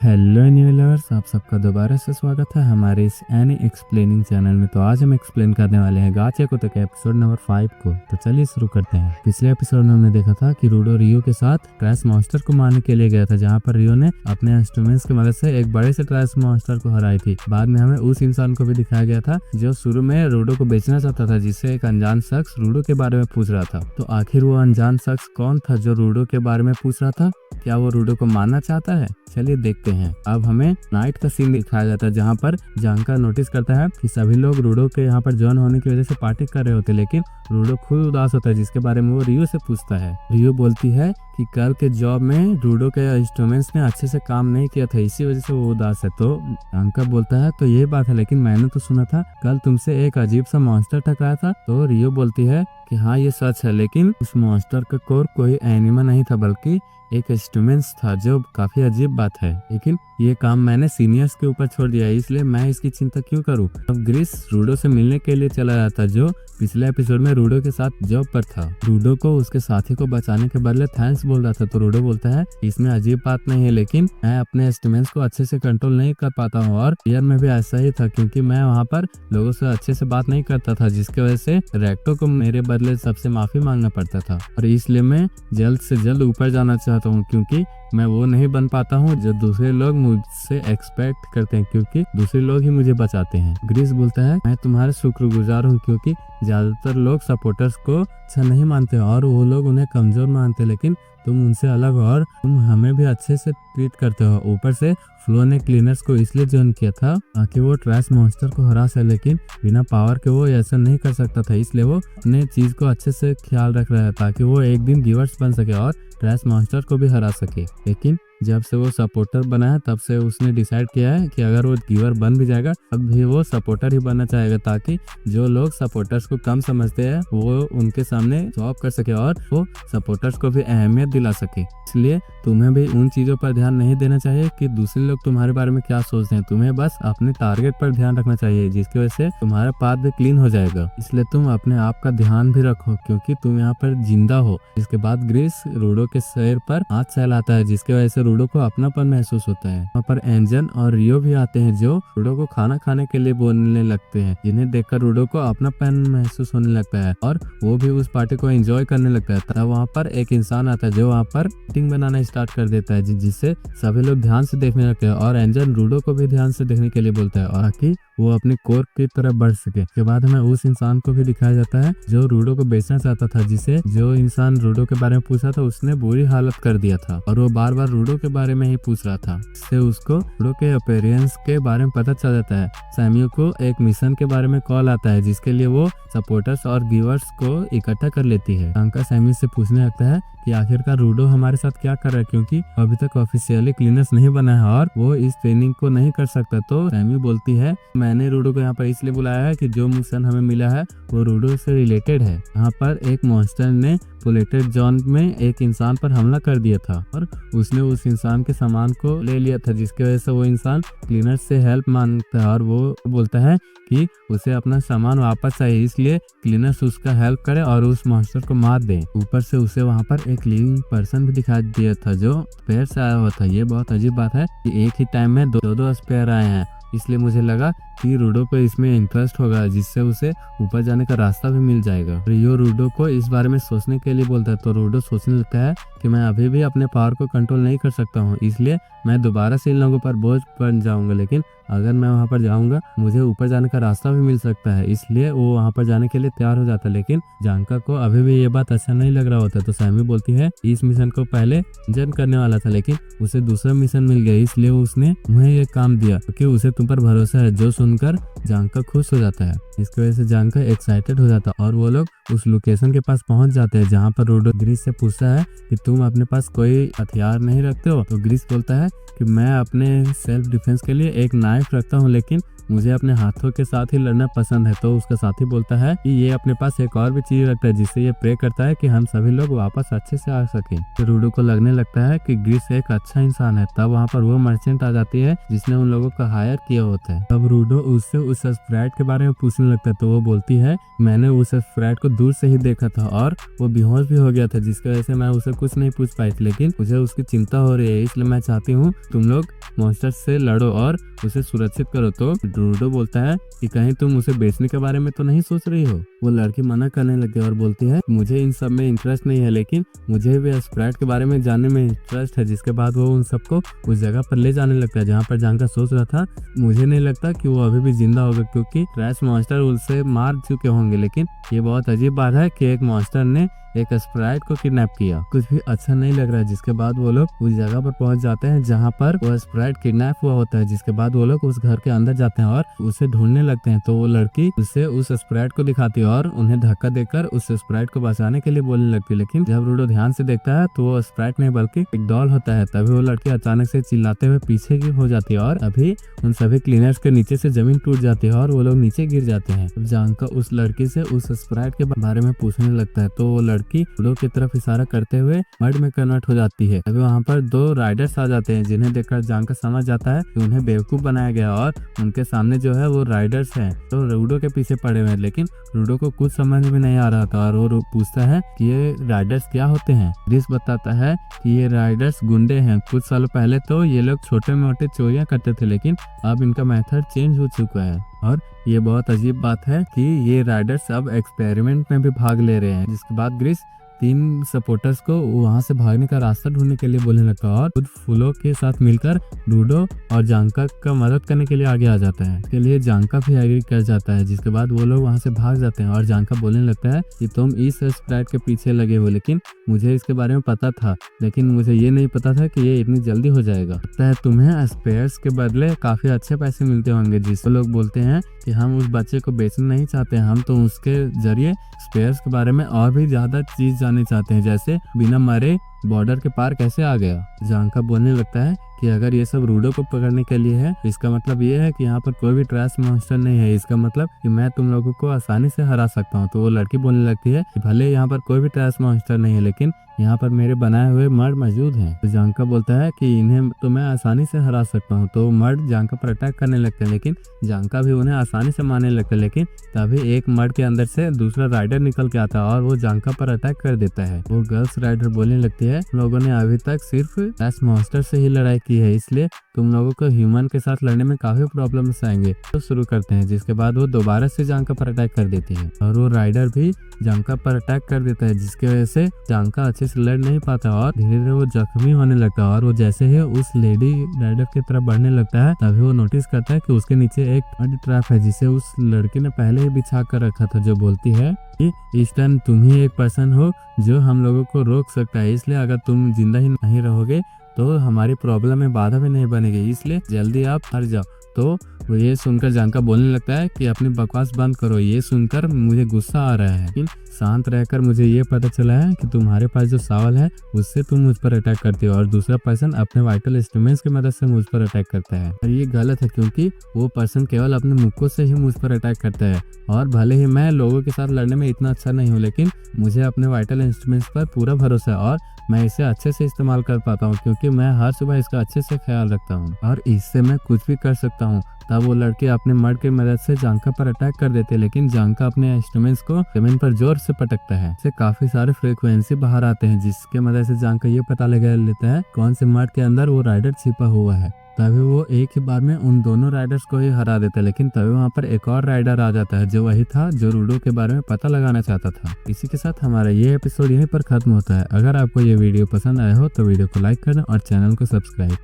Hello new lovers, आप सबका दोबारा से स्वागत है हमारे इस एनी एक्सप्लेनिंग चैनल में। तो आज हम एक्सप्लेन करने वाले हैं गाचा कुतो के एपिसोड नंबर 5 को। तो चलिए शुरू करते हैं। पिछले एपिसोड में हमने देखा था कि रूडो रियो के साथ ट्रैश मॉन्स्टर को मारने के लिए गया था, जहां पर रियो ने अपने इंस्ट्रूमेंट्स की मदद से एक बड़े से ट्रैश मॉन्स्टर को हराई थी। बाद में हमें उस इंसान को भी दिखाया गया था जो शुरू में रूडो को बेचना चाहता था, जिससे एक अनजान शख्स रूडो के बारे में पूछ रहा था। तो आखिर वो अनजान शख्स कौन था जो रूडो के बारे में पूछ रहा था? क्या वो रूडो को मारना चाहता है? चलिए देखते हैं। अब हमें नाइट का सीन दिखाया जाता है, जहाँ पर जांका नोटिस करता है कि सभी लोग रूडो के यहाँ पर जॉइन होने की वजह से पार्टी कर रहे होते, लेकिन रूडो खुद उदास होता है, जिसके बारे में वो रियो से पूछता है। रियो बोलती है कि कल के जॉब में रूडो के इंस्ट्रूमेंट्स ने अच्छे से काम नहीं किया था, इसी वजह से वो उदास है। तो जांका बोलता है तो ये बात है, लेकिन मैंने तो सुना था कल तुमसे एक अजीब सा मॉन्स्टर टकराया था। तो रियो बोलती है कि हाँ ये सच है, लेकिन उस मॉन्स्टर का कोर कोई एनिमल नहीं था, बल्कि एक इंस्ट्रूमेंट्स था, जो काफी अजीब बात है। लेकिन ये काम मैंने सीनियर्स के ऊपर छोड़ दिया है, इसलिए मैं इसकी चिंता क्यों करूं। अब ग्रिस रूडो से मिलने के लिए चला जाता, जो पिछले एपिसोड में रूडो के साथ जॉब पर था। रूडो को उसके साथी को बचाने के बदले थैंक्स बोल रहा था। तो रूडो बोलता है इसमें अजीब बात नहीं है, लेकिन मैं अपने इंस्ट्रूमेंट्स को अच्छे से कंट्रोल नहीं कर पाता हूँ, और रियर में भी ऐसा ही था, क्योंकि मैं वहाँ पर लोगों से अच्छे से बात नहीं करता था, जिसकी वजह से रेक्टो को मेरे बदले सबसे माफी मांगना पड़ता था। और इसलिए मैं जल्द से जल्द ऊपर जाना चाहता हूँ, क्योंकि मैं वो नहीं बन पाता हूँ जो दूसरे लोग मुझसे एक्सपेक्ट करते हैं, क्योंकि दूसरे लोग ही मुझे बचाते हैं। ग्रिस बोलता है मैं तुम्हारे शुक्रगुजार हूँ, क्योंकि ज्यादातर लोग सपोर्टर्स को अच्छा नहीं मानते और वो लोग उन्हें कमजोर मानते, लेकिन तुम उनसे अलग हो और तुम हमें भी अच्छे से ट्रीट करते हो। ऊपर से फ्लो ने क्लीनर्स को इसलिए ज्वाइन किया था ताकि वो ट्रैश मॉन्स्टर को हरा सके, लेकिन बिना पावर के वो ऐसा नहीं कर सकता था, इसलिए वो अपने चीज को अच्छे से ख्याल रख रहा है ताकि वो एक दिन गिवर्स बन सके और ट्रैश मॉन्स्टर को भी हरा सके। लेकिन जब से वो सपोर्टर बना है, तब से उसने डिसाइड किया है कि अगर वो गिवर बन भी जाएगा तब भी वो सपोर्टर ही बनना चाहेगा, ताकि जो लोग सपोर्टर्स को कम समझते हैं वो उनके सामने जॉब कर सके और वो सपोर्टर्स को भी अहमियत दिला सके। इसलिए तुम्हें भी उन चीजों पर ध्यान नहीं देना चाहिए कि दूसरे लोग तुम्हारे बारे में क्या सोचते हैं। तुम्हें बस अपने टारगेट पर ध्यान रखना चाहिए, जिसकी वजह से तुम्हारा पाथ भी क्लीन हो जाएगा। इसलिए तुम अपने आप का ध्यान भी रखो, क्योंकि तुम यहाँ पर जिंदा हो। इसके बाद ग्रिस रूडो के सर पर हाथ सहलाता है, जिसकी वजह से रूडो को अपनापन महसूस होता है। वहाँ पर एंजन और रियो भी आते हैं, जो रूडो को खाना खाने के लिए बोलने लगते हैं, जिन्हें देखकर रूडो को अपनापन महसूस होने लगता है और वो भी उस पार्टी को एंजॉय करने लगता है। तब वहाँ पर एक इंसान आता है जो वहाँ पर मीटिंग बनाना स्टार्ट कर देता है, जिससे सभी लोग ध्यान से देखने लगते हैं और एंजन रूडो को भी ध्यान से देखने के लिए बोलता है, और ताकि वो अपनी कोर की तरफ बढ़ सके। के बाद हमें उस इंसान को भी दिखाया जाता है जो रूडो को बेचना चाहता था, जिसे जो इंसान रूडो के बारे में पूछा था उसने बुरी हालत कर दिया था, और वो बार बार रूडो के बारे में ही पूछ रहा था। इससे उसको रूडो के अपीयरेंस के बारे में पता चल जाता है। सैम्यू को एक मिशन के बारे में कॉल आता है, जिसके लिए वो सपोर्टर्स और गिवर्स को इकट्ठा कर लेती है। जांका सैम्यू से पूछने लगता है कि आखिरकार रूडो हमारे साथ क्या कर रहा है, क्योंकि अभी तक ऑफिशियली क्लीनर्स नहीं बना है और वो इस ट्रेनिंग को नहीं कर सकता। तो सैम्यू बोलती है मैंने रूडो को यहाँ पर इसलिए बुलाया है कि जो मिशन हमें मिला है वो रूडो से रिलेटेड है। यहाँ पर एक मॉन्स्टर ने पोलेटेड जॉन में एक इंसान पर हमला कर दिया था और उसने उस इंसान के सामान को ले लिया था, जिसकी वजह से वो इंसान क्लीनर से हेल्प मांगता है और वो बोलता है कि उसे अपना सामान वापस चाहिए, इसलिए क्लीनर्स उसका हेल्प करे और उस मॉन्स्टर को मार दे। ऊपर से उसे वहाँ पर एक लिविंग पर्सन भी दिखा दिया था जो स्पेयर से आया हुआ था। ये बहुत अजीब बात है कि एक ही टाइम में दो स्पेयर आए हैं, इसलिए मुझे लगा कि रूडो को इसमें इंटरेस्ट होगा, जिससे उसे ऊपर जाने का रास्ता भी मिल जाएगा। रियो रूडो को इस बारे में सोचने के लिए बोलता है, तो रूडो सोचने लगता है कि मैं अभी भी अपने पावर को कंट्रोल नहीं कर सकता हूँ, इसलिए मैं दोबारा से इन लोगों पर बोझ बन जाऊंगा, लेकिन अगर मैं वहाँ पर जाऊंगा मुझे ऊपर जाने का रास्ता भी मिल सकता है। इसलिए वो वहाँ पर जाने के लिए तैयार हो जाता है, लेकिन जांका को अभी भी ये बात अच्छा नहीं लग रहा होता। तो सैमी बोलती है इस मिशन को पहले जन करने वाला था, लेकिन उसे दूसरा मिशन मिल गया, इसलिए उसने मुझे ये काम दिया क्योंकि उसे तुम पर भरोसा है। जो सुनकर जांका खुश हो जाता है, इसकी वजह से जांका एक्साइटेड हो जाता है और वो लोग उस लोकेशन के पास पहुंच जाते हैं, जहाँ पर रूडो ग्रिस से पूछता है कि तुम अपने पास कोई हथियार नहीं रखते हो। तो ग्रिस बोलता है कि मैं अपने सेल्फ डिफेंस के लिए एक नाइफ नाइफ रखता हूँ, लेकिन मुझे अपने हाथों के साथ ही लड़ना पसंद है। तो उसका साथी बोलता है कि ये अपने पास एक और भी चीज रखता है जिससे ये प्रे करता है कि हम सभी लोग वापस अच्छे से आ सके। तो रूडो को लगने लगता है कि ग्रिस एक अच्छा इंसान है। तब वहाँ पर वो मर्चेंट आ जाती है जिसने उन लोगों को हायर किया होता है। तब रूडो उससे उस स्प्राइट के बारे में पूछने लगता है। तो वो बोलती है मैंने उस स्प्राइट को दूर से ही देखा था और वो बेहोश भी हो गया था, जिसकी वजह से मैं उसे कुछ नहीं पूछ पाई थी, लेकिन मुझे उसकी चिंता हो रही है, इसलिए मैं चाहती हूँ तुम लोग मॉन्स्टर से लड़ो और उसे सुरक्षित करो। तो रूडो बोलता है कि कहीं तुम उसे बेचने के बारे में तो नहीं सोच रही हो। वो लड़की मना करने लगती है और बोलती है मुझे इन सब में इंटरेस्ट नहीं है, लेकिन मुझे भी स्प्राइट के बारे में जानने में इंटरेस्ट है। जिसके बाद वो उन सबको उस जगह पर ले जाने लगता है जहाँ पर जानका सोच रहा था। मुझे नहीं लगता कि वो अभी भी जिंदा होगा, क्योंकि ट्रैश मॉन्स्टर उसे मार चुके होंगे। लेकिन ये बहुत अजीब बात है कि एक मॉन्स्टर ने एक स्प्राइट को किडनैप किया, कुछ भी अच्छा नहीं लग रहा है। जिसके बाद वो लोग उस जगह पर पहुंच जाते हैं जहां पर वो स्प्राइट किडनैप हुआ होता है। जिसके बाद वो लोग उस घर के अंदर जाते हैं और उसे ढूंढने लगते हैं। तो वो लड़की उसे उस स्प्राइट को दिखाती है और उन्हें धक्का देकर उस स्प्राइट को बचाने के लिए बोलने लगती है। लेकिन जब रूडो ध्यान से देखता है तो वो स्प्राइट नहीं बल्कि एक डॉल होता है। तभी वो लड़की अचानक से चिल्लाते हुए पीछे की हो जाती है और अभी उन सभी क्लीनर्स के नीचे से जमीन टूट जाती है और वो लोग नीचे गिर जाते हैं। जानका उस लड़की से उस स्प्राइट के बारे में पूछने लगता है। तो वो लड़की रूडो की तरफ इशारा करते हुए मड में कन्वर्ट हो जाती है। अभी वहाँ पर 2 राइडर्स आ जाते हैं, जिन्हें देखकर जानका समझ जाता है कि उन्हें बेवकूफ बनाया गया और उनके सामने जो है वो राइडर्स हैं तो रूडो के पीछे पड़े हुए हैं। लेकिन रूडो को कुछ समझ में नहीं आ रहा था और वो पूछता है कि ये राइडर्स क्या होते हैं। ग्रिस बताता है कि ये राइडर्स गुंडे हैं। कुछ सालों पहले तो ये लोग छोटे मोटे चोरियां करते थे, लेकिन अब इनका मेथड चेंज हो चुका है। और ये बहुत अजीब बात है कि ये राइडर्स अब एक्सपेरिमेंट में भी भाग ले रहे हैं। जिसके बाद ग्रिस 3 सपोर्टर्स को वहां से भागने का रास्ता ढूंढने के लिए बोलने लगता है और खुद फूलों के साथ मिलकर रूडो और जानका का मदद करने के लिए आगे आ जाता है। इसके लिए जानका भी एग्री कर जाता है। जिसके बाद वो लोग वहां से भाग जाते हैं और जानका बोलने लगता है कि तुम इस स्प्राइट के पीछे लगे हो, लेकिन मुझे इसके बारे में पता था, लेकिन मुझे ये नहीं पता था कि ये इतनी जल्दी हो जाएगा। लगता है तुम्हें स्पेयर्स के बदले काफी अच्छे पैसे मिलते होंगे। जिससे लोग बोलते हैं कि हम उस बच्चे को बेचना नहीं चाहते, हम तो उसके जरिए स्पेयर्स के बारे में और भी ज्यादा चीज जानना चाहते हैं, जैसे बिना मरे बॉर्डर के पार कैसे आ गया। जानका बोलने लगता है कि अगर ये सब रूडो को पकड़ने के लिए है तो इसका मतलब ये है कि यहाँ पर कोई भी ट्रैश मॉन्स्टर नहीं है। इसका मतलब कि मैं तुम लोगों को आसानी से हरा सकता हूँ। तो वो लड़की बोलने लगती है कि भले यहाँ पर कोई भी ट्रैश मॉन्स्टर नहीं है, लेकिन यहाँ पर मेरे बनाए हुए मर्ड मौजूद हैं। तो जानका बोलता है कि इन्हें तो मैं आसानी से हरा सकता हूँ। तो मर्ड जानका पर अटैक करने लगते हैं, लेकिन जानका भी उन्हें आसानी से मारने लगता है। लेकिन तभी एक मर्ड के अंदर से दूसरा राइडर निकल के आता है और वो जानका पर अटैक कर देता है। वो गर्ल्स राइडर बोलने लगती है लोगों ने अभी तक सिर्फ ट्रैश मॉन्स्टर से ही लड़ाई की है, इसलिए तुम लोगों को ह्यूमन के साथ लड़ने में काफी प्रॉब्लम्स आएंगे। तो शुरू करते हैं। जिसके बाद वो दोबारा से जानका पर अटैक कर देती है और वो राइडर भी जानका पर अटैक कर देता है, जिसकी वजह से जानका अच्छे से लड़ नहीं पाता और धीरे धीरे वो जख्मी होने लगता है। और वो जैसे ही उस लेडी राइडर की तरफ बढ़ने लगता है तभी वो नोटिस करता है कि उसके नीचे एक मड ट्रैप है, जिसे उस लड़की ने पहले ही बिछा कर रखा था, जो बोलती है कि इस टाइम तुम ही एक पर्सन हो जो हम लोगों को रोक सकता है, इसलिए अगर तुम जिंदा ही नहीं रहोगे तो हमारी प्रॉब्लम में बाधा भी नहीं बनेगी, इसलिए जल्दी आप हट जाओ। तो वो ये सुनकर जानका बोलने लगता है कि अपनी बकवास बंद करो, ये सुनकर मुझे गुस्सा आ रहा है, लेकिन शांत रहकर मुझे ये पता चला है कि तुम्हारे पास जो सावल है उससे तुम मुझ पर अटैक करती हो और दूसरा पर्सन अपने वाइटल इंस्ट्रूमेंट्स की मदद से मुझ पर अटैक करता है। और ये गलत है, क्योंकि वो पर्सन केवल अपने मुक्कों से ही मुझ पर अटैक करता है। और भले ही मैं लोगों के साथ लड़ने में इतना अच्छा नहीं हूँ, लेकिन मुझे अपने वाइटल इंस्ट्रूमेंट्स पर पूरा भरोसा है और मैं इसे अच्छे से इस्तेमाल कर पाता हूँ, क्योंकि मैं हर सुबह इसका अच्छे से ख्याल रखता हूँ और इससे मैं कुछ भी कर सकता हूँ। तब वो लड़के अपने मर्ड की मदद से जानका पर अटैक कर देते, लेकिन जानका अपने इंस्ट्रूमेंट्स को जमीन पर जोर से पटकता है। इससे काफी सारे फ्रीक्वेंसी बाहर आते हैं, जिसके मदद से जानका ये पता लगा लेता है कौन से मर्ड के अंदर वो राइडर छिपा हुआ है। तभी वो एक ही बार में उन दोनों राइडर्स को ही हरा देता है, लेकिन तभी वहाँ पर एक और राइडर आ जाता है जो वही था जो रूडो के बारे में पता लगाना चाहता था। इसी के साथ हमारा ये एपिसोड यहीं पर खत्म होता है। अगर आपको ये वीडियो पसंद आया हो तो वीडियो को लाइक करना और चैनल को सब्सक्राइब